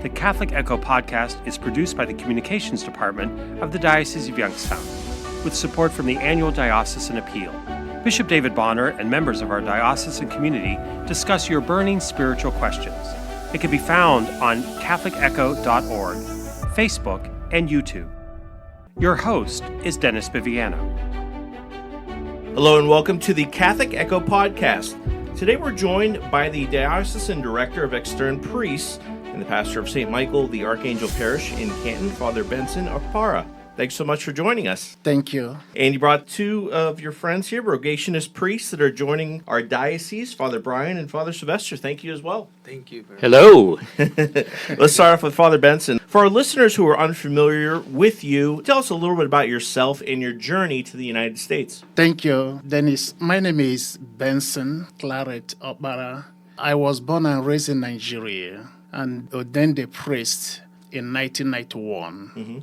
The Catholic Echo podcast is produced by the Communications Department of the Diocese of Youngstown, with support from the Annual Diocesan Appeal. Bishop David Bonner and members of our diocesan community discuss your burning spiritual questions. It can be found on CatholicEcho.org, Facebook, and YouTube. Your host is Dennis Biviano. Hello and welcome to the Catholic Echo podcast. Today we're joined by the Diocesan Director of Extern Priests and the pastor of St. Michael, the Archangel Parish in Canton, Father Benson, Okpara. Thanks so much for joining us. Thank you. And you brought two of your friends here, Rogationist priests that are joining our diocese, Father Bryan and Father Silvestre. Thank you as well. Thank you. Hello. Let's start off with Father Benson. For our listeners who are unfamiliar with you, tell us a little bit about yourself and your journey to the United States. Thank you, Dennis. My name is Benson Claret Okpara. I was born and raised in Nigeria and ordained a priest in 1991. Mm-hmm.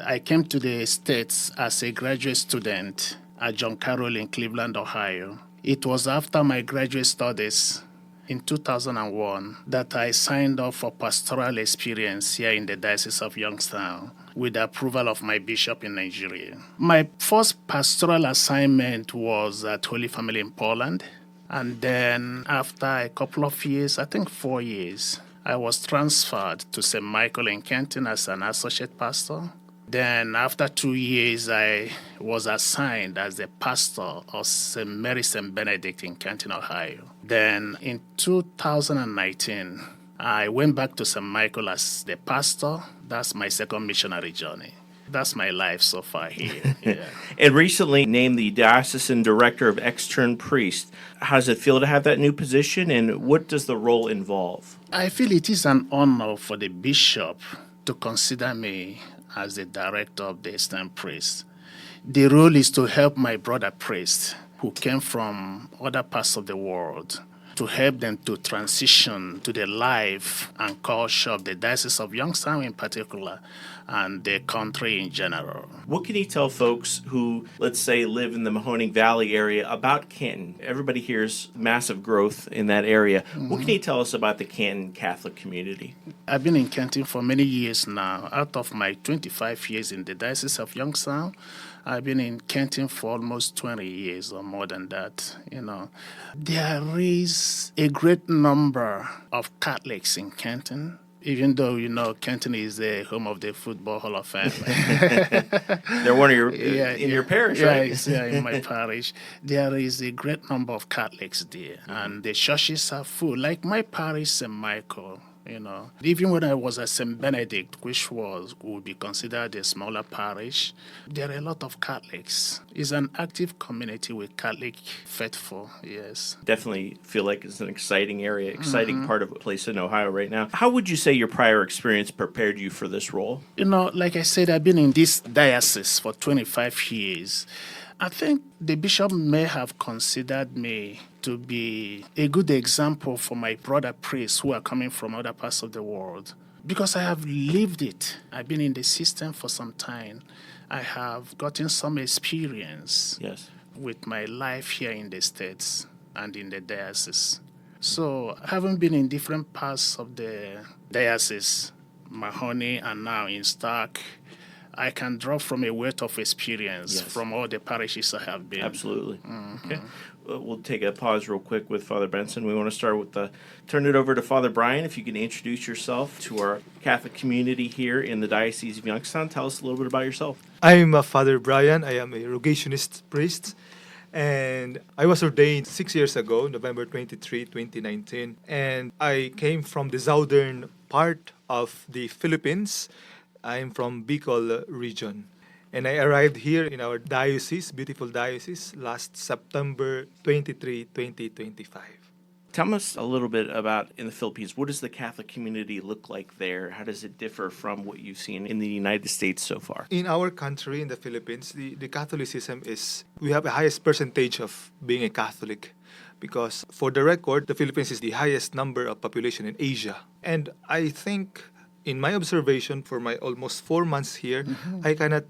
I came to the States as a graduate student at John Carroll in Cleveland, Ohio. It was after my graduate studies in 2001 that I signed up for pastoral experience here in the Diocese of Youngstown with the approval of my bishop in Nigeria. My first pastoral assignment was at Holy Family in Poland. And then after a couple of years, I think 4 years, I was transferred to St. Michael in Canton as an associate pastor. Then after 2 years, I was assigned as the pastor of St. Mary St. Benedict in Canton, Ohio. Then in 2019, I went back to St. Michael as the pastor. That's my second missionary journey. That's my life so far here. Yeah. And recently named the Diocesan Director of Extern Priests. How does it feel to have that new position, and what does the role involve? I feel it is an honor for the bishop to consider me as the director of the Extern Priests. The role is to help my brother priests who came from other parts of the world, to help them to transition to the life and culture of the Diocese of Youngstown in particular, and the country in general. What can you tell folks who, let's say, live in the Mahoning Valley area about Canton? Everybody hears massive growth in that area. Mm-hmm. What can you tell us about the Canton Catholic community? I've been in Canton for many years now. Out of my 25 years in the Diocese of Youngstown, I've been in Canton for almost 20 years or more than that. There is a great number of Catholics in Canton, even though, Canton is the home of the Football Hall of Fame. They're one of your, your parish, right? Yeah, in my parish. There is a great number of Catholics there, and the churches are full. Like my parish, St. Michael. Even when I was at St. Benedict, which would be considered a smaller parish, there are a lot of Catholics. It's an active community with Catholic faithful, yes. Definitely feel like it's an exciting area, exciting part of a place in Ohio right now. How would you say your prior experience prepared you for this role? Like I said, I've been in this diocese for 25 years. I think the bishop may have considered me to be a good example for my brother priests who are coming from other parts of the world, because I have lived it. I've been in the system for some time. I have gotten some experience with my life here in the States and in the diocese. So having been in different parts of the diocese, Mahoney and now in Stark, I can draw from a wealth of experience from all the parishes I have been. Absolutely. Mm-hmm. Okay. We'll take a pause real quick with Father Benson. We want to start with turn it over to Father Bryan. If you can introduce yourself to our Catholic community here in the Diocese of Youngstown. Tell us a little bit about yourself. I'm Father Bryan. I am a Rogationist priest. And I was ordained 6 years ago, November 23, 2019. And I came from the southern part of the Philippines. I'm from Bicol region. And I arrived here in our diocese, beautiful diocese, last September 23, 2025. Tell us a little bit about in the Philippines. What does the Catholic community look like there? How does it differ from what you've seen in the United States so far? In our country, in the Philippines, the Catholicism we have the highest percentage of being a Catholic. Because for the record, the Philippines is the highest number of population in Asia. And I think, in my observation for my almost 4 months here, I cannot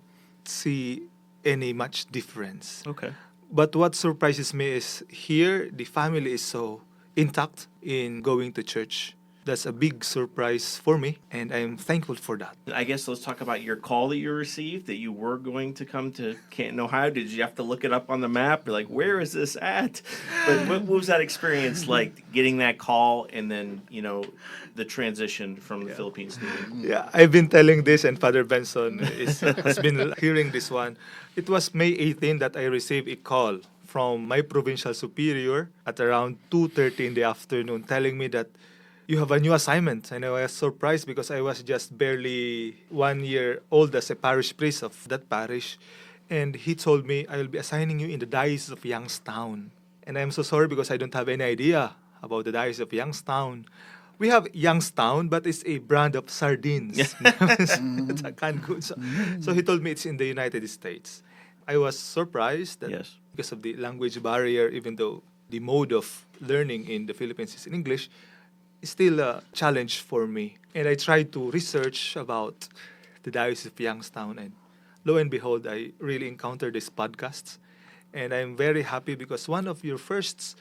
see any much difference. Okay. But what surprises me is here, the family is so intact in going to church. That's a big surprise for me, and I'm thankful for that. I guess let's talk about your call that you received, that you were going to come to Canton, Ohio. Did you have to look it up on the map? You're like, where is this at? But what was that experience like, getting that call and then, the transition from the Philippines to New Yeah, I've been telling this, and Father Benson has been hearing this one. It was May 18 that I received a call from my provincial superior at around 2:30 in the afternoon telling me that you have a new assignment. And I was surprised because I was just barely 1 year old as a parish priest of that parish. And he told me, I will be assigning you in the Diocese of Youngstown. And I'm so sorry because I don't have any idea about the Diocese of Youngstown. We have Youngstown, but it's a brand of sardines. It's a canned good. So he told me it's in the United States. I was surprised that Yes. because of the language barrier, even though the mode of learning in the Philippines is in English, it's still a challenge for me. And I tried to research about the Diocese of Youngstown, and lo and behold, I really encountered these podcasts. And I'm very happy because one of your first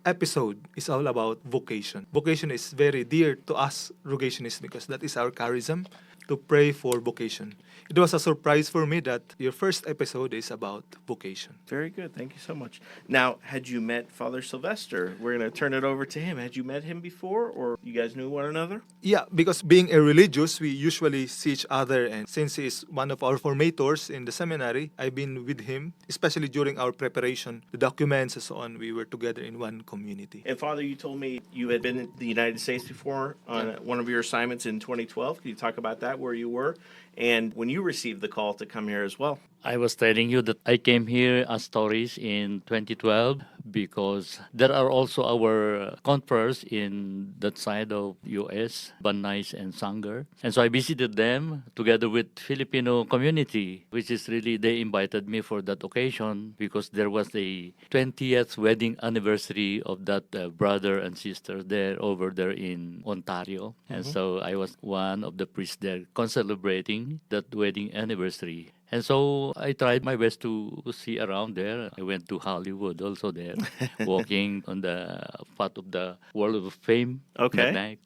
episode is all about vocation. Vocation is very dear to us Rogationists because that is our charism, to pray for vocation. It was a surprise for me that your first episode is about vocation. Very good. Thank you so much. Now, had you met Father Silvestre? We're going to turn it over to him. Had you met him before, or you guys knew one another? Yeah, because being a religious, we usually see each other. And since he is one of our formators in the seminary, I've been with him, especially during our preparation, the documents and so on. We were together in one community. And Father, you told me you had been in the United States before on one of your assignments in 2012. Can you talk about that, where you were, and when you received the call to come here as well? I was telling you that I came here as tourist in 2012 because there are also our confreres in that side of US, Banais and Sanger. And so I visited them together with Filipino community, which is really, they invited me for that occasion because there was the 20th wedding anniversary of that brother and sister there over there in Ontario. And so I was one of the priests there celebrating that wedding anniversary. And so I tried my best to see around there. I went to Hollywood also there, walking on the path of the World of Fame. Okay. that night.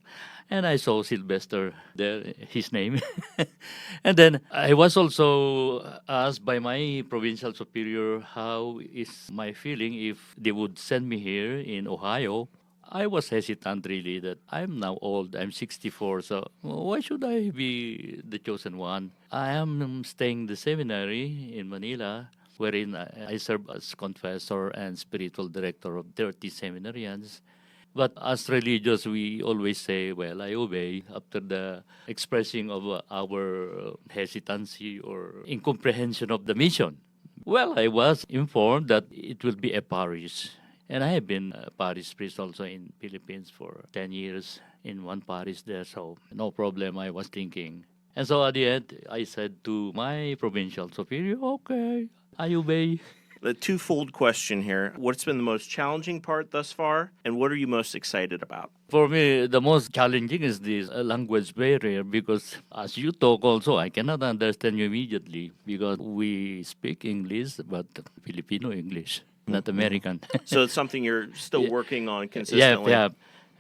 And I saw Silvestre there, his name. And then I was also asked by my provincial superior how is my feeling if they would send me here in Ohio. I was hesitant really that I'm now old, I'm 64, so why should I be the chosen one? I am staying in the seminary in Manila, wherein I serve as confessor and spiritual director of 30 seminarians. But as religious, we always say, well, I obey after the expressing of our hesitancy or incomprehension of the mission. Well, I was informed that it will be a parish. And I have been a parish priest also in Philippines for 10 years in one parish there, so no problem, I was thinking. And so at the end, I said to my provincial superior, okay, I obey. The twofold question here. What's been the most challenging part thus far, and what are you most excited about? For me, the most challenging is this language barrier because as you talk also, I cannot understand you immediately because we speak English, but Filipino English, not American. So it's something you're still working on consistently. Yeah.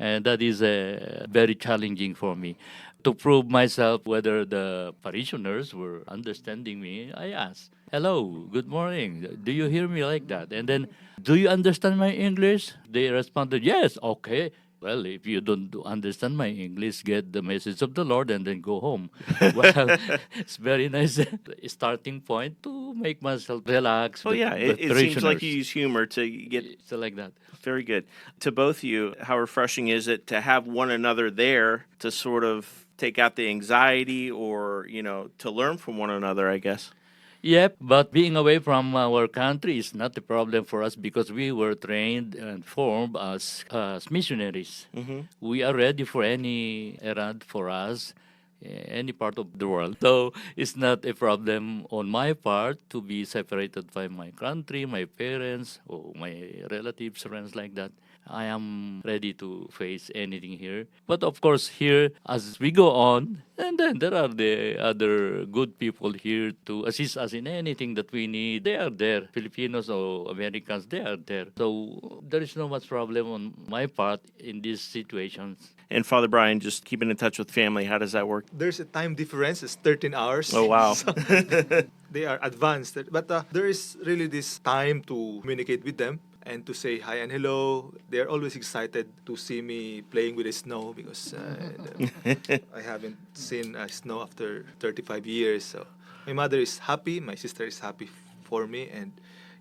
And that is very challenging for me. To prove myself whether the parishioners were understanding me, I asked, hello, good morning. Do you hear me like that? And then, do you understand my English? They responded, yes, okay. Well, if you don't understand my English, get the message of the Lord and then go home. Well, it's very nice starting point to make myself relax. Well, yeah, it seems like you use humor to get... So like that. Very good. To both of you, how refreshing is it to have one another there to sort of take out the anxiety or, to learn from one another, I guess? Yep, but being away from our country is not a problem for us because we were trained and formed as missionaries. We are ready for any errand for us. any part of the world. So it's not a problem on my part to be separated by my country, my parents, or my relatives, friends like that. I am ready to face anything here. But of course, here, as we go on, and then there are the other good people here to assist us in anything that we need. They are there. Filipinos or Americans, they are there. So there is no much problem on my part in these situations. And Father Bryan, just keeping in touch with family, how does that work? There's a time difference. It's 13 hours. Oh, wow. So they are advanced. But there is really this time to communicate with them and to say hi and hello. They are always excited to see me playing with the snow because I haven't seen snow after 35 years. So my mother is happy. My sister is happy for me. And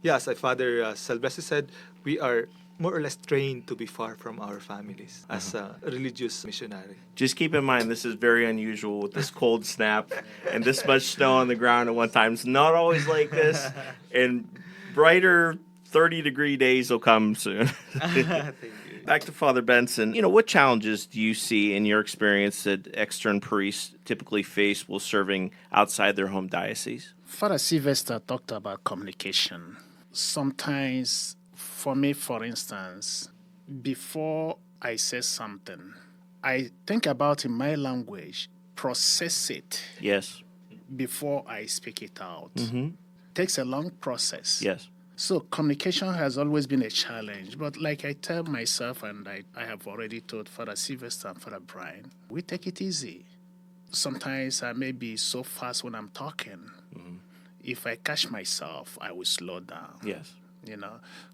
yes, as Father Silvestre said, we are more or less trained to be far from our families as a religious missionary. Just keep in mind, this is very unusual with this cold snap and this much snow on the ground at one time. It's not always like this. And brighter 30-degree days will come soon. Thank you. Back to Father Benson. What challenges do you see in your experience that extern priests typically face while serving outside their home diocese? Father Silvestre talked about communication. Sometimes, for me, for instance, before I say something, I think about in my language, process it Yes. before I speak it out. Mm-hmm. Takes a long process. Yes. So communication has always been a challenge. But like I tell myself, and I have already told Father Silvestre and Father Bryan, we take it easy. Sometimes I may be so fast when I'm talking. Mm-hmm. If I catch myself, I will slow down. Yes.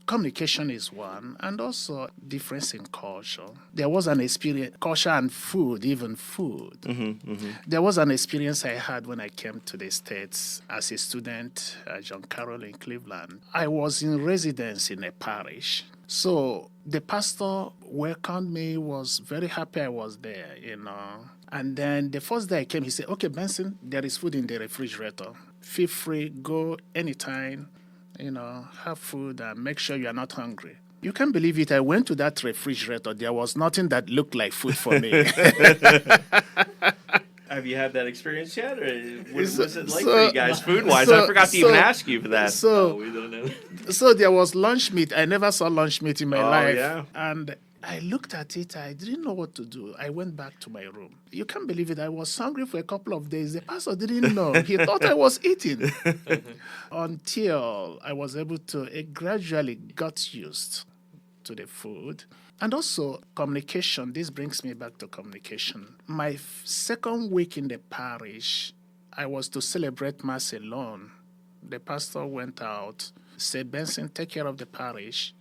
Communication is one, and also difference in culture. There was an experience, culture and food, even food. Mm-hmm. Mm-hmm. There was an experience I had when I came to the States as a student at John Carroll in Cleveland. I was in residence in a parish. So the pastor welcomed me, was very happy I was there, And then the first day I came, he said, "Okay, Benson, there is food in the refrigerator. Feel free, go anytime. Have food and make sure you are not hungry." You can't believe it. I went to that refrigerator. There was nothing that looked like food for me. Have you had that experience yet? Or what was it like for you guys food-wise? I forgot to even ask you for that. We don't know. So there was lunch meat. I never saw lunch meat in my life. Yeah. And I looked at it. I didn't know what to do. I went back to my room. You can't believe it. I was hungry for a couple of days. The pastor didn't know. He thought I was eating. Until I was able to, it gradually got used to the food. And also communication. This brings me back to communication. My second week in the parish, I was to celebrate Mass alone. The pastor went out, said, "Benson, take care of the parish."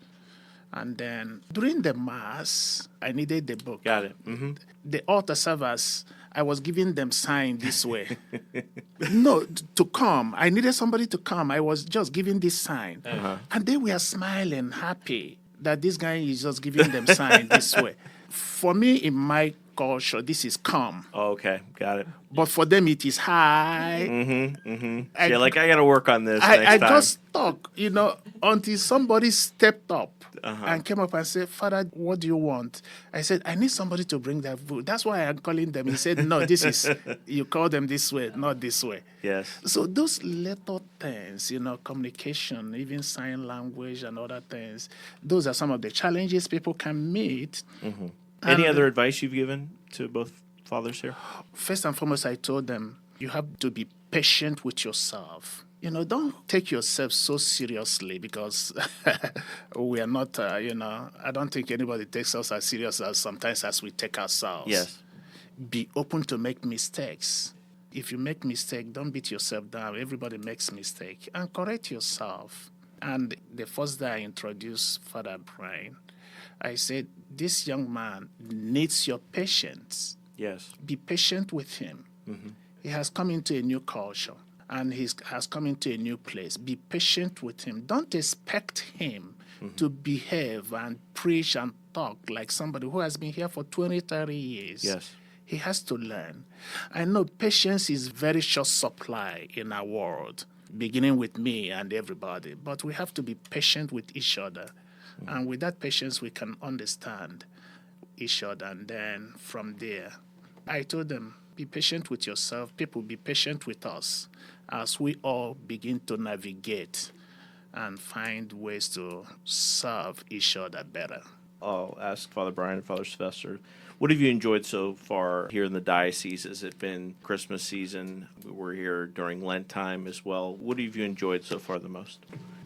And then during the Mass, I needed the book. Got it. Mm-hmm. The altar servers, I was giving them sign this way. No, to come. I needed somebody to come. I was just giving this sign. Uh-huh. And they were smiling, happy that this guy is just giving them sign this way. For me, in my culture, this is come. Oh, okay. Got it. But for them, it is high. Mm-hmm. Mm-hmm. I got to work on this I next time. just stuck, until somebody stepped up Uh-huh. and came up and said, "Father, what do you want?" I said, "I need somebody to bring that food. That's why I'm calling them." He said, "No, you call them this way, not this way." Yes. So those little things, communication, even sign language and other things, those are some of the challenges people can meet. Mm-hmm. Any other advice you've given to both fathers here? First and foremost, I told them, you have to be patient with yourself. Don't take yourself so seriously because we are not, I don't think anybody takes us as serious as sometimes as we take ourselves. Yes. Be open to make mistakes. If you make mistake, don't beat yourself down. Everybody makes mistake. And correct yourself. And the first day I introduced Father Bryan, I said, this young man needs your patience. Yes. Be patient with him. Mm-hmm. He has come into a new culture. And he has come into a new place. Be patient with him. Don't expect him to behave and preach and talk like somebody who has been here for 20, 30 years. Yes. He has to learn. I know patience is very short supply in our world, beginning with me and everybody. But we have to be patient with each other. And with that patience, we can understand each other. And then from there, I told them, Be patient with yourself. People, be patient with us as we all begin to navigate and find ways to serve each other better. I'll ask Father Bryan and Father Silvestre, what have you enjoyed so far here in the diocese? Has it been Christmas season? We're here during Lent time as well. What have you enjoyed so far the most?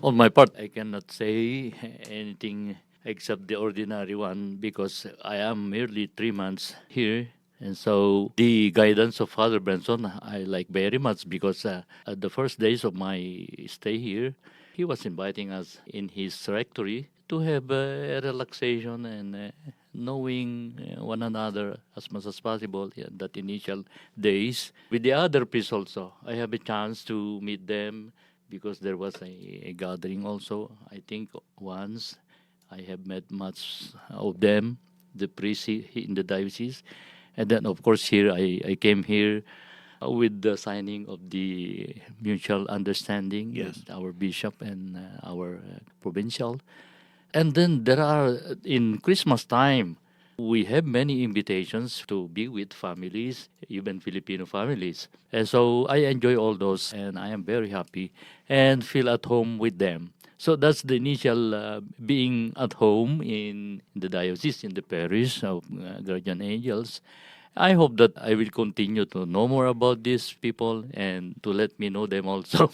On my part, I cannot say anything except the ordinary one because I am merely 3 months here. And so the guidance of Father Benson, I like very much because at the first days of my stay here, he was inviting us in his rectory to have a relaxation and knowing one another as much as possible in that initial days. With the other priests also, I have a chance to meet them because there was a gathering also. I think once I have met much of them, the priests in the diocese. And then, of course, here I came here with the signing of the mutual understanding with our bishop and our provincial. And then there are, in Christmas time, we have many invitations to be with families, even Filipino families. And so I enjoy all those, and I am very happy and feel at home with them. So that's the initial being at home in the diocese, in the parish of Guardian Angels. I hope that I will continue to know more about these people and to let me know them also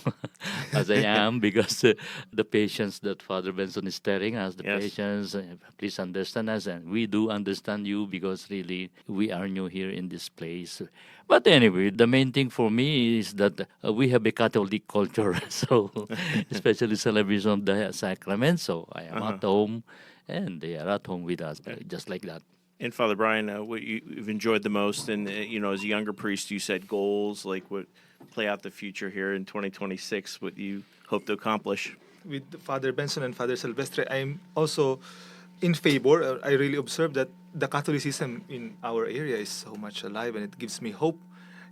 as I am, because the patience that Father Benson is telling us, the patience, please understand us, and we do understand you because really we are new here in this place. But anyway, the main thing for me is that we have a Catholic culture, so especially celebration of the sacraments. So I am at home, and they are at home with us, just like that. And Father Bryan, what you've enjoyed the most, and as a younger priest, you said goals, like what play out the future here in 2026, what you hope to accomplish. With Father Benson and Father Silvestre, I'm also in favor. I really observe that the Catholicism in our area is so much alive, and it gives me hope,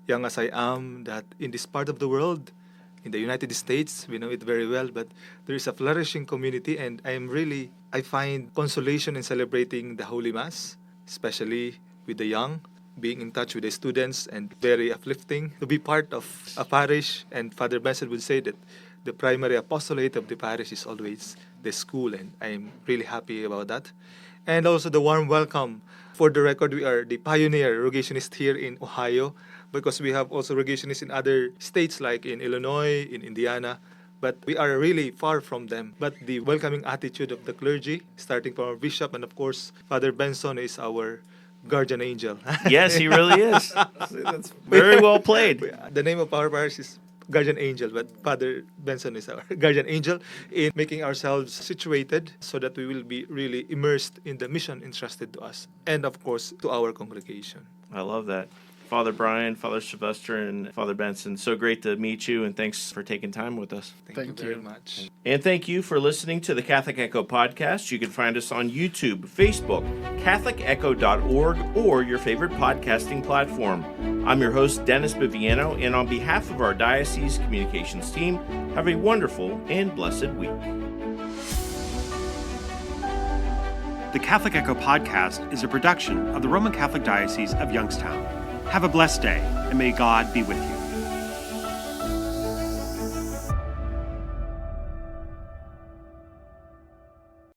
young as I am, that in this part of the world, in the United States, we know it very well, but there is a flourishing community, and I find consolation in celebrating the Holy Mass, especially with the young, being in touch with the students, and very uplifting to be part of a parish. And Father Benson would say that the primary apostolate of the parish is always the school, and I'm really happy about that. And also the warm welcome. For the record, we are the pioneer Rogationist here in Ohio, because we have also Rogationists in other states like in Illinois, in Indiana, but we are really far from them. But the welcoming attitude of the clergy, starting from our bishop, and of course, Father Benson is our guardian angel. Yes, he really is. That's very well played. The name of our parish is Guardian Angel, but Father Benson is our guardian angel in making ourselves situated so that we will be really immersed in the mission entrusted to us, and of course, to our congregation. I love that. Father Bryan, Father Silvestre, and Father Benson, so great to meet you, and thanks for taking time with us. Thank you very much. And thank you for listening to the Catholic Echo podcast. You can find us on YouTube, Facebook, CatholicEcho.org, or your favorite podcasting platform. I'm your host, Dennis Biviano, and on behalf of our diocese communications team, have a wonderful and blessed week. The Catholic Echo podcast is a production of the Roman Catholic Diocese of Youngstown. Have a blessed day, and may God be with you.